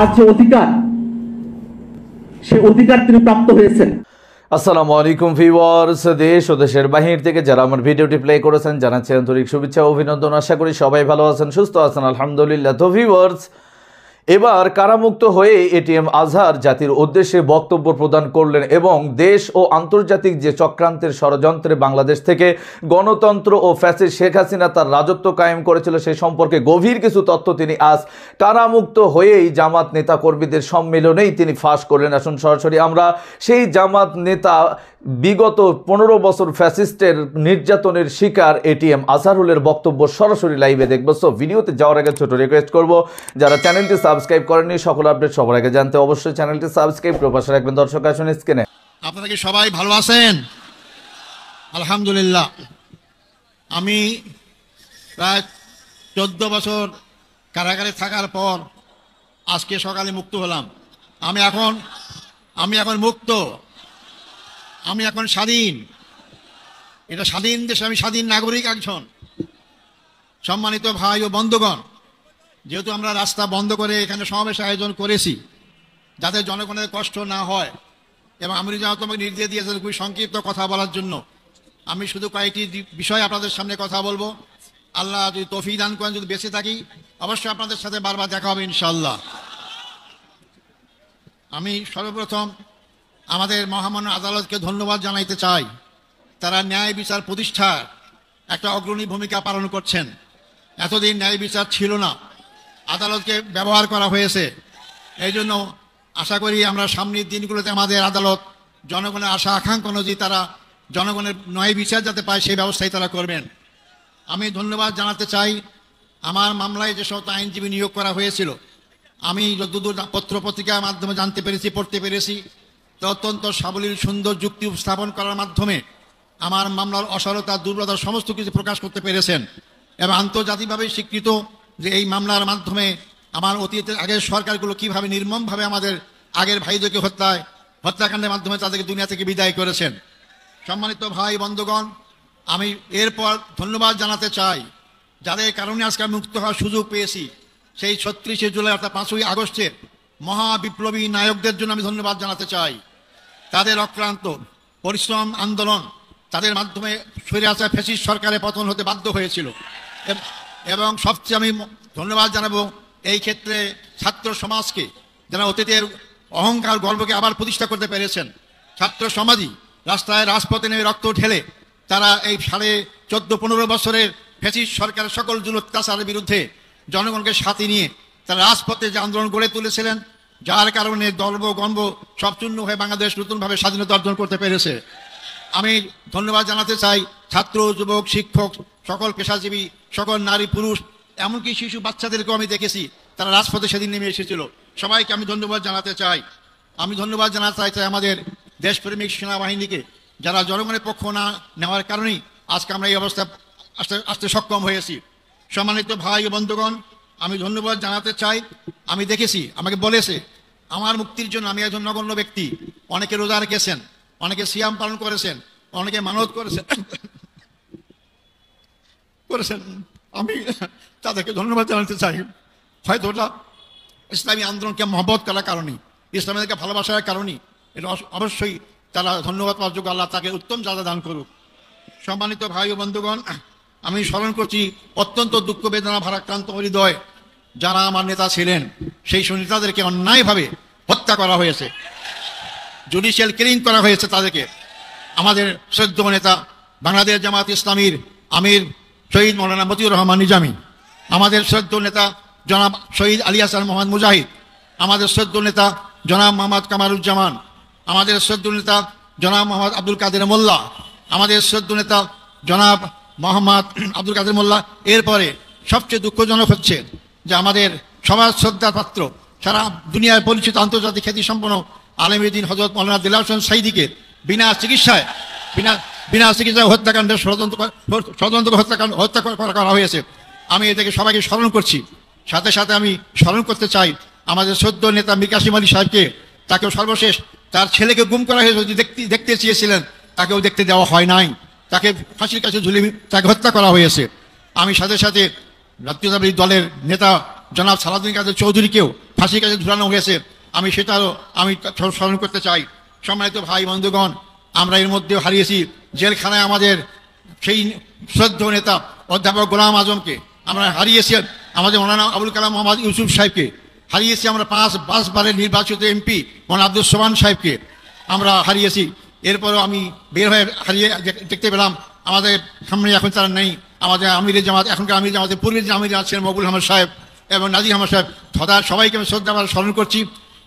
তার যে অধিকার, সে অধিকার তিনি প্রাপ্ত হয়েছেন। আসসালামু আলাইকুম ভিউয়ার্স, দেশ ও দেশের বাহির থেকে যারা আমার ভিডিওটি প্লে করেছেন জানাচ্ছি আন্তরিক শুভেচ্ছা ও অভিনন্দন। আশা করি সবাই ভালো আছেন, সুস্থ আছেন, আলহামদুলিল্লাহ। তো ভিউয়ার্স, এবার কারামুক্ত হয়ে এটিএম আজহার জাতির উদ্দেশ্যে বক্তব্য প্রদান করলেন এবং দেশ ও আন্তর্জাতিক যে চক্রান্তের ষড়যন্ত্রে বাংলাদেশ থেকে গণতন্ত্র ও ফ্যাসিস্ট শেখ হাসিনা তার রাজত্ব কায়েম করেছিল সেই সম্পর্কে গভীর কিছু তথ্য তিনি আজ কারামুক্ত হয়েই জামাত নেতা কর্মীদের সম্মেলনেই তিনি ফাঁস করলেন। আসুন সরাসরি আমরা সেই জামাত নেতা বিগত 15 বছর ফ্যাসিস্টের নির্যাতনের শিকার এটিএম আজহারুলের বক্তব্য সরাসরি লাইভে দেখব। সো ভিডিওতে যাওয়ার আগে ছোট রিকোয়েস্ট করব, যারা চ্যানেলটি সাবস্ক্রাইব করেননি সকল আপডেট সবার আগে জানতে অবশ্যই চ্যানেলটি সাবস্ক্রাইব করে পাশে রাখবেন। দর্শক আসুন স্ক্রিনে। আপনারা কি সবাই ভালো আছেন? আলহামদুলিল্লাহ। আমি প্রায় 14 বছর কারাগারে থাকার পর আজকে সকালে মুক্ত হলাম। আমি এখন মুক্ত, আমি এখন স্বাধীন। এটা স্বাধীন দেশে আমি স্বাধীন নাগরিক একজন। সম্মানিত ভাই ও বন্ধুগণ, যেহেতু আমরা রাস্তা বন্ধ করে এখানে সমাবেশ আয়োজন করেছি যাতে জনগণের কষ্ট না হয়, এবং আমি যেন তোমাকে নির্দেশ দিয়েছেন খুবই সংক্ষিপ্ত কথা বলার জন্য, আমি শুধু কয়েকটি বিষয় আপনাদের সামনে কথা বলবো। আল্লাহ যদি তৌফিক দান করেন, যদি বেঁচে থাকি অবশ্যই আপনাদের সাথে বারবার দেখা হবে ইনশাআল্লাহ। আমি সর্বপ্রথম আমাদের মহামান্য আদালতকে ধন্যবাদ জানাইতে চাই। তারা ন্যায় বিচার প্রতিষ্ঠার একটা অগ্রণী ভূমিকা পালন করছেন। এতদিন ন্যায় বিচার ছিল না, আদালতকে ব্যবহার করা হয়েছে। এই জন্য আশা করি আমরা সামনের দিনগুলোতে আমাদের আদালত জনগণের আশা আকাঙ্ক্ষা অনুযায়ী তারা জনগণের ন্যায় বিচার যাতে পায় সেই ব্যবস্থাই তারা করবেন। আমি ধন্যবাদ জানাতে চাই আমার মামলায় যে সমস্ত আইনজীবী নিয়োগ করা হয়েছিল, আমি যতদূর পত্র পত্রিকার মাধ্যমে জানতে পেরেছি, পড়তে পেরেছি, তো অত্যন্ত সাবলীল সুন্দর যুক্তি উপস্থাপন করার মাধ্যমে আমার মামলার অসারতা, দুর্বলতা সমস্ত কিছু প্রকাশ করতে পেরেছেন। এবং আন্তর্জাতিকভাবে স্বীকৃত যে এই মামলার মাধ্যমে আমার অতীতের আগের সরকারগুলো কীভাবে নির্মমভাবে আমাদের আগের ভাইদেরকে হত্যাকাণ্ডের মাধ্যমে তাদেরকে দুনিয়া থেকে বিদায় করেছেন। সম্মানিত ভাই বন্ধুগণ, আমি এরপর ধন্যবাদ জানাতে চাই যাদের কারণে আজকে মুক্ত হওয়ার সুযোগ পেয়েছি। সেই 36শে জুলাই অর্থাৎ 5ই আগস্টের মহাবিপ্লবী নায়কদের জন্য আমি ধন্যবাদ জানাতে চাই। তাদের অক্লান্ত পরিশ্রম, আন্দোলন, তাদের মাধ্যমে স্বৈরাচার ফ্যাসিস্ট সরকারের পতন হতে বাধ্য হয়েছিল। এবং সবচেয়ে আমি ধন্যবাদ জানাবো এই ক্ষেত্রে ছাত্র সমাজকে, যারা অতীতের অহংকার গর্বকে আবার প্রতিষ্ঠা করতে পেরেছেন। ছাত্র সমাজই রাস্তায় রাজপথে নেমে রক্ত ঢেলে তারা এই 14.5 বছরের ফ্যাসিস্ট সরকারের সকল জুলুম অত্যাচারের বিরুদ্ধে জনগণকে সাথে নিয়ে তারা রাজপথে যে আন্দোলন গড়ে তুলেছিলেন, যার কারণে দর্ব গর্ব সব চূর্ণ হয়ে বাংলাদেশ নতুনভাবে স্বাধীনতা অর্জন করতে পেরেছে। আমি ধন্যবাদ জানাতে চাই ছাত্র, যুবক, শিক্ষক, সকল পেশাজীবী, সকল নারী পুরুষ, এমনকি শিশু বাচ্চাদেরকেও আমি দেখেছি তারা রাজপথে সেদিন নেমে এসেছিল। সবাইকে আমি ধন্যবাদ জানাতে চাই। আমি ধন্যবাদ জানাতে চাই আমাদের দেশপ্রেমিক সেনাবাহিনীকে, যারা জনগণের পক্ষ না নেওয়ার কারণেই আজকে আমরা এই অবস্থা আসতে সক্ষম হয়েছি। সম্মানিত ভাই ও বন্ধুগণ, আমি ধন্যবাদ জানাতে চাই। আমি দেখেছি, আমাকে বলেছে আমার মুক্তির জন্য আমি একজন নগণ্য ব্যক্তি, অনেকে রোজা রেখেছেন, অনেকে সিয়াম পালন করেছেন, অনেকে মানত করেছেন। আমি তাদেরকে ধন্যবাদ জানাতে চাই। হয়তো ওটা ইসলামী আন্দোলনকে মহব্বত করার কারণেই, ইসলামীকে ভালোবাসার কারণেই, এটা অবশ্যই তারা ধন্যবাদ পাওয়ার যোগ্য। আল্লাহ তাকে উত্তম যাজা দান করুক। সম্মানিত ভাই ও বন্ধুগণ, আমি স্মরণ করছি অত্যন্ত দুঃখ বেদনা ভারাক্রান্ত হৃদয় যারা আমার নেতা ছিলেন, সেই নেতাদেরকে অন্যায়ভাবে হত্যা করা হয়েছে, জুডিশিয়াল কিলিং করা হয়েছে তাদেরকে। আমাদের শ্রদ্ধেয় নেতা বাংলাদেশ জামাত ইসলামীর আমির শহীদ মৌলানা মতিউর রহমান নিজামী, আমাদের শ্রদ্ধেয় নেতা জনাব শহীদ আলী হাসান মোহাম্মদ মুজাহিদ, আমাদের শ্রদ্ধেয় নেতা জনাব মোহাম্মদ কামারুজ্জামান, আমাদের শ্রদ্ধেয় নেতা জনাব মোহাম্মদ আব্দুল কাদের মোল্লা, আমাদের শ্রদ্ধেয় নেতা জনাব মোহাম্মদ আব্দুল কাদের মোল্লা। এরপরে সবচেয়ে দুঃখজনক হচ্ছে যে আমাদের সবার শ্রদ্ধার পাত্র, সারা দুনিয়ায় পরিচিত আন্তর্জাতিক খ্যাতিসম্পন্ন আলেমুদ্দিন হযরত মৌলানা দিলওয়ার হোসেন সাঈদীকে বিনা চিকিৎসায় হত্যাকাণ্ডের ষড়যন্ত্র হত্যা করা হয়েছে। আমি এটাকে সবাইকে স্মরণ করছি। সাথে সাথে আমি স্মরণ করতে চাই আমাদের শ্রদ্ধেয় নেতা মীর কাসেম আলী সাহেবকে। তাকেও সর্বশেষ তার ছেলেকে গুম করা হয়েছে, দেখতে চেয়েছিলেন, তাকেও দেখতে দেওয়া হয় নাই, তাকে ফাঁসির কাছে ঝুলিয়ে তাকে হত্যা করা হয়েছে। আমি সাথে সাথে জাতীয়তাবাদী দলের নেতা জনাব সালাউদ্দিন কাদের চৌধুরীকেও ফাঁসির কাছে ঝুলানো হয়েছে, আমি সেটারও আমি স্মরণ করতে চাই। সম্মানিত ভাই বন্ধুগণ, আমরা এর মধ্যেও হারিয়েছি জেলখানায় আমাদের সেই শ্রদ্ধেয় নেতা অধ্যাপক গোলাম আজমকে, আমরা হারিয়েছি আমাদের মৌলানা আবুল কালাম মোহাম্মদ ইউসুফ সাহেবকে, হারিয়েছি আমরা 5 বারের নির্বাচিত এমপি মৌলানা আব্দুল সোবহান সাহেবকে আমরা হারিয়েছি। এরপরও আমি বের হয়ে দেখতে পেলাম আমাদের সামনে এখন তারা নেই। আমাদের আমিরের জামাত, এখনকার আমির জামাতের পূর্বের যে আমির আছেন মকবুল আহমদ সাহেব এবং নাজির আহমদ সাহেব, তাদের সবাইকে আমি শ্রদ্ধা স্মরণ করছি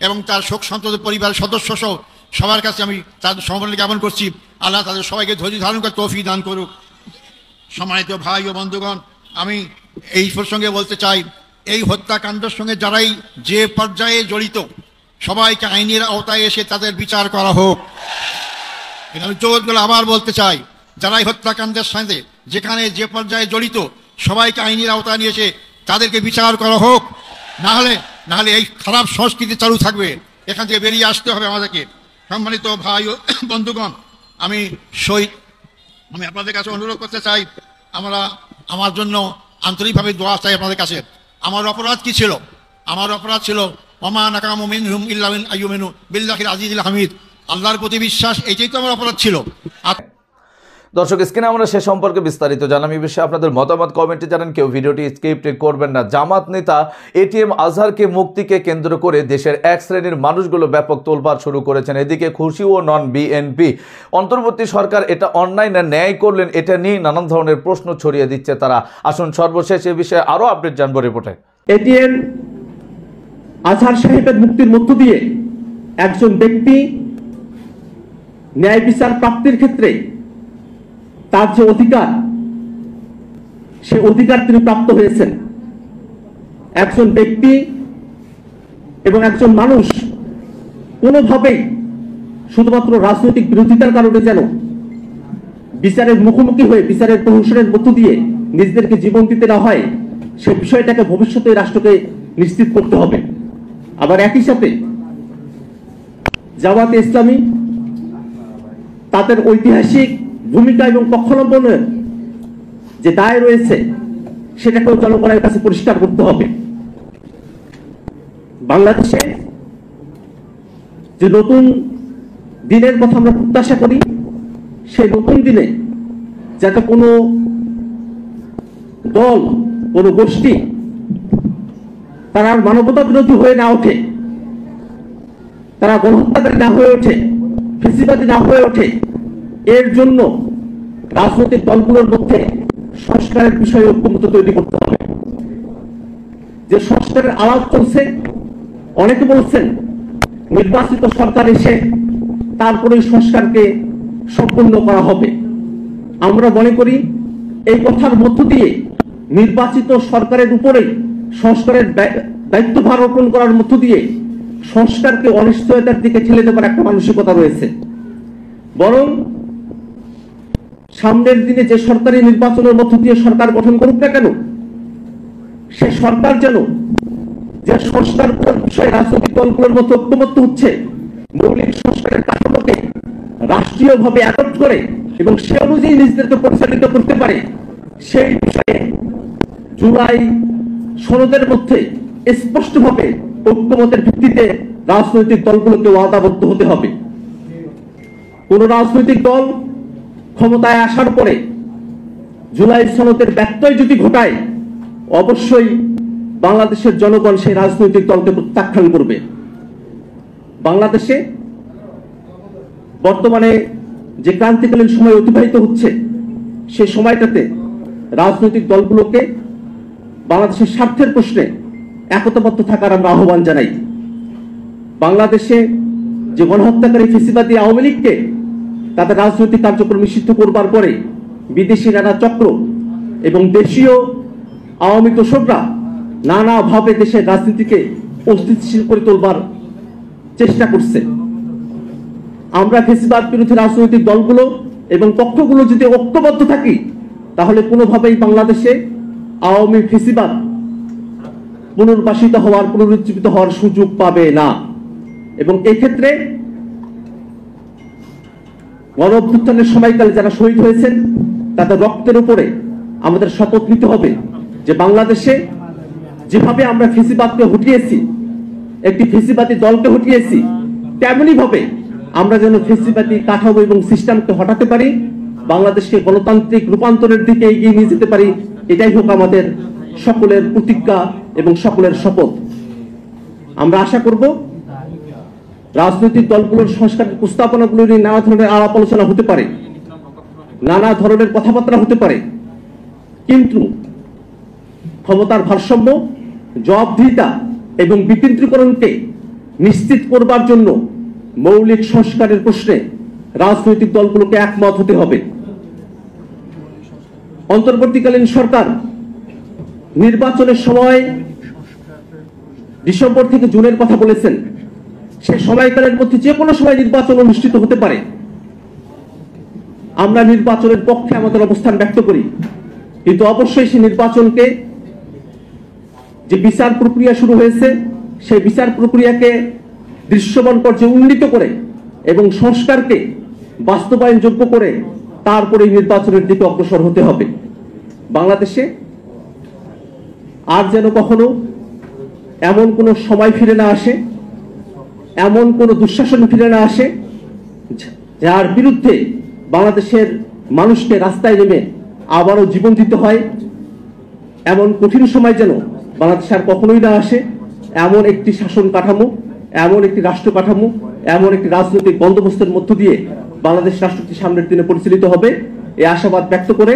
এবং তার শোক সন্তপ্ত পরিবারের সদস্য সহ সবার কাছে আমি তাদের সমবেদনা জ্ঞাপন করছি। আল্লাহ তাদের সবাইকে ধৈর্য ধারণ করে তৌফিক দান করুক। সম্মানিত ভাই ও বন্ধুগণ, আমি এই প্রসঙ্গে বলতে চাই, এই হত্যাকাণ্ডের সঙ্গে যারাই যে পর্যায়ে জড়িত সবাইকে আইনের আওতায় এসে তাদের বিচার করা হোক। আমি জোর করে আবার বলতে চাই, যারাই হত্যাকাণ্ডের সাথে যেখানে যে পর্যায়ে জড়িত সবাইকে আইনের আওতায় নিয়ে এসে তাদেরকে বিচার করা হোক। না হলে এই খারাপ সংস্কৃতি চালু থাকবে, এখান থেকে বেরিয়ে আসতে হবে আমাদেরকে। সম্মানিত ভাই ও বন্ধুগণ, আমি আপনাদের কাছে অনুরোধ করতে চাই, আমার জন্য আন্তরিকভাবে দোয়া চাই আপনাদের কাছে। আমার অপরাধ কি ছিল? আমার অপরাধ ছিল ওমা নাকামু মিনহুম ইল্লা আন ইউমিনু বিল্লাহিল আজিজিল হামিদ, আল্লাহর প্রতি বিশ্বাস, এইটাই তো আমার অপরাধ ছিল। দর্শক, স্ক্রিনে আমরা সে সম্পর্কে বিস্তারিত জানাম। এই বিষয়ে আপনাদের মতামত কমেন্টে জানান, কেউ ভিডিওটি স্কিপ করবেন না। জামাত নেতা এটিএম আজহারকে মুক্তিকে কেন্দ্র করে দেশের এক শ্রেণীর মানুষগুলো ব্যাপক তোলপাড় শুরু করেছেন। এদিকে খুশিও নন বিএনপি। অন্তর্বর্তী সরকার এটা অন্যায় না ন্যায় করলেন, এটা নিয়ে নানান ধরনের প্রশ্ন ছড়িয়ে দিচ্ছে তারা। আসুন সর্বশেষ এ বিষয়ে আরো আপডেট জানবো রিপোর্টে। এটিএম আজহার সাহেবের মুক্তির মধ্য দিয়ে একজন ব্যক্তি ন্যায় বিচার প্রাপ্তির ক্ষেত্রে তার যে অধিকার, সে অধিকার তিনি প্রাপ্ত হয়েছেন। একজন ব্যক্তি এবং একজন মানুষ কোনোভাবেই শুধুমাত্র রাজনৈতিক বিরোধিতার কারণে যেন বিচারের মুখোমুখি হয়ে বিচারের প্রহসনের মধ্য দিয়ে নিজেদেরকে জীবন দিতে না হয়, সে বিষয়টাকে ভবিষ্যতে রাষ্ট্রকে নিশ্চিত করতে হবে। আবার একই সাথে জামাতে ইসলামী তাদের ঐতিহাসিক ভূমিকা এবং পক্ষাবলম্বনের যে দায় রয়েছে সেটাকেও জনগণের কাছে পরিষ্কার করতে হবে। বাংলাদেশে যে নতুন দিনের কথা আমরা প্রত্যাশা করি, সেই নতুন দিনে যাতে কোনো দল, কোনো গোষ্ঠী তারা মানবতা বিরোধী হয়ে না ওঠে, তারা গণহত্যাকারী না হয়ে ওঠে, ফ্যাসিবাদী না হয়ে ওঠে, এর জন্য রাজনৈতিক দলগুলোর মধ্যে সংস্কারের বিষয়ে ঐক্যমত্য তৈরি করতে হবে। যে সংস্কারের আলাপ চলছে, অনেকে বলছেন নির্বাচিত সরকার এসে তারপরে সংস্কারকে সম্পূর্ণ করা হবে। আমরা মনে করি এই কথার মধ্য দিয়ে নির্বাচিত সরকারের উপরে সংস্কারের দায়িত্বভার অর্পণ করার মধ্য দিয়ে সংস্কারকে অনিশ্চয়তার দিকে ঠেলে দেবার একটা মানসিকতা রয়েছে। বরং সামনের দিনে যে সরকারি নির্বাচনের মধ্য দিয়ে সরকার গঠন করুক না কেন, সে সরকার যেন যে সংস্কার বিষয়ে রাজনৈতিক দলগুলোর মধ্যে ঐক্যমত্য হচ্ছে, মৌলিক সংস্কারের কাঠামোকে রাষ্ট্রীয়ভাবে অ্যাডপ্ট করে এবং সে অনুযায়ী নিজেদেরকে পরিচালিত করতে পারে, সেই বিষয়ে জুলাই সনদের মধ্যে স্পষ্টভাবে ঐক্যমতের ভিত্তিতে রাজনৈতিক দলগুলোকে ওয়াদাবদ্ধ হতে হবে। কোন রাজনৈতিক দল ক্ষমতায় আসার পরে জুলাই সনদের ব্যত্যয় যদি ঘটায়, অবশ্যই বাংলাদেশের জনগণ সেই রাজনৈতিক দলকে প্রত্যাখ্যান করবে। বাংলাদেশে বর্তমানে যে ক্রান্তিকালীন সময় অতিবাহিত হচ্ছে, সেই সময়টাতে রাজনৈতিক দলগুলোকে বাংলাদেশের স্বার্থের প্রশ্নে একতাবদ্ধ থাকার আমরা আহ্বান জানাই। বাংলাদেশে যে গণহত্যাকারী ফ্যাসিবাদী আওয়ামী লীগকে তাদের রাজনৈতিক কার্যক্রম নিষিদ্ধ করবার পরে বিদেশি নানা চক্র এবং দেশীয় আওয়ামী দোসররা নানাভাবে দেশের রাজনীতিকে অস্থিতিশীল করে তোলবার চেষ্টা করছে। আমরা ফ্যাসিবাদ বিরোধী রাজনৈতিক দলগুলো এবং পক্ষগুলো যদি ঐক্যবদ্ধ থাকি, তাহলে কোনোভাবেই বাংলাদেশে আওয়ামী ফ্যাসিবাদ পুনর্বাসিত হওয়ার, পুনরুজ্জীবিত হওয়ার সুযোগ পাবে না। এবং এক্ষেত্রে গণ অভ্যুত্থানের সময়কালে যারা শহীদ হয়েছেন তাদের রক্তের উপরে আমাদের শপথ নিতে হবে যে বাংলাদেশে যেভাবে আমরা ফ্যাসিবাদকে হটিয়েছি, একটি ফেসিবাদী দলকে হটিয়েছি, তেমনি ভাবে আমরা যেন ফেসিবাদী কাঠামো এবং সিস্টেমকে হটাতে পারি, বাংলাদেশকে গণতান্ত্রিক রূপান্তরের দিকে এগিয়ে নিয়ে যেতে পারি। এটাই হোক আমাদের সকলের প্রতিজ্ঞা এবং সকলের শপথ। আমরা আশা করব রাজনৈতিক দলগুলোর সংস্কারের প্রস্তাবনাগুলো নিয়ে নানা ধরনের আলাপ আলোচনা হতে পারে, নানা ধরনের কথাবার্তা হতে পারে, কিন্তু ক্ষমতার ভারসাম্য, জবাবদিহিতা এবং বিকেন্দ্রীকরণকে নিশ্চিত করবার জন্য মৌলিক সংস্কারের প্রশ্নে রাজনৈতিক দলগুলোকে একমত হতে হবে। অন্তর্বর্তীকালীন সরকার নির্বাচনের সময় ডিসেম্বর থেকে জুনের কথা বলেছেন। সে সময়কালের মধ্যে যে কোনো সময় নির্বাচন অনুষ্ঠিত হতে পারে। আমরা নির্বাচনের পক্ষে আমাদের অবস্থান ব্যক্ত করি, কিন্তু অবশ্যই সেই নির্বাচনকে, যে বিচার প্রক্রিয়া শুরু হয়েছে সেই বিচার প্রক্রিয়াকে দৃশ্যমান পর্যায়ে উন্নীত করে এবং সংস্কারকে বাস্তবায়নযোগ্য করে তারপরে নির্বাচনের দিকে অগ্রসর হতে হবে। বাংলাদেশে আর যেন কখনো এমন কোনো সময় ফিরে না আসে, এমন কোনো দুঃশাসন ফিরে না আসে যার বিরুদ্ধে বাংলাদেশের মানুষকে রাস্তায় নেমে আবারও জীবন দিতে হয়। এমন কঠিন সময় যেন বাংলাদেশে আর কখনোই না আসে। এমন একটি শাসন কাঠামো, এমন একটি রাষ্ট্র কাঠামো, এমন একটি রাজনৈতিক বন্দোবস্তের মধ্য দিয়ে বাংলাদেশ রাষ্ট্রটি সামনের দিনে পরিচালিত হবে, এই আশাবাদ ব্যক্ত করে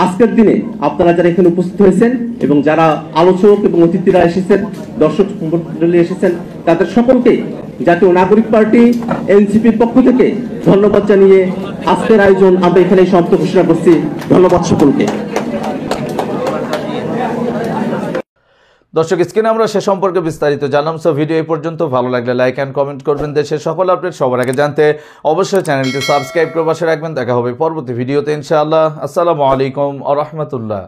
আজকের দিনে আপনারা যারা এখানে উপস্থিত হয়েছেন এবং যারা আলোচক এবং অতিথিরা এসেছেন, দর্শক মণ্ডলী এসেছেন, তাদের সকলকে জাতীয় নাগরিক পার্টি এনসিপির পক্ষ থেকে ধন্যবাদ জানিয়ে আজকের আয়োজন আমরা এখানেই সমাপ্ত ঘোষণা করছি। ধন্যবাদ সকলকে। দর্শক, স্ক্রিনে আমরা সে সম্পর্কে বিস্তারিত জানলাম। সো ভিডিও এই পর্যন্ত। ভালো লাগলে লাইক অ্যান্ড কমেন্ট করবেন। দেশের সকল আপডেট সবার আগে জানতে অবশ্যই চ্যানেলটি সাবস্ক্রাইব করে পাশে রাখবেন। দেখা হবে পরবর্তী ভিডিওতে ইনশাআল্লাহ। আসসালামু আলাইকুম ওয়া রাহমাতুল্লাহ।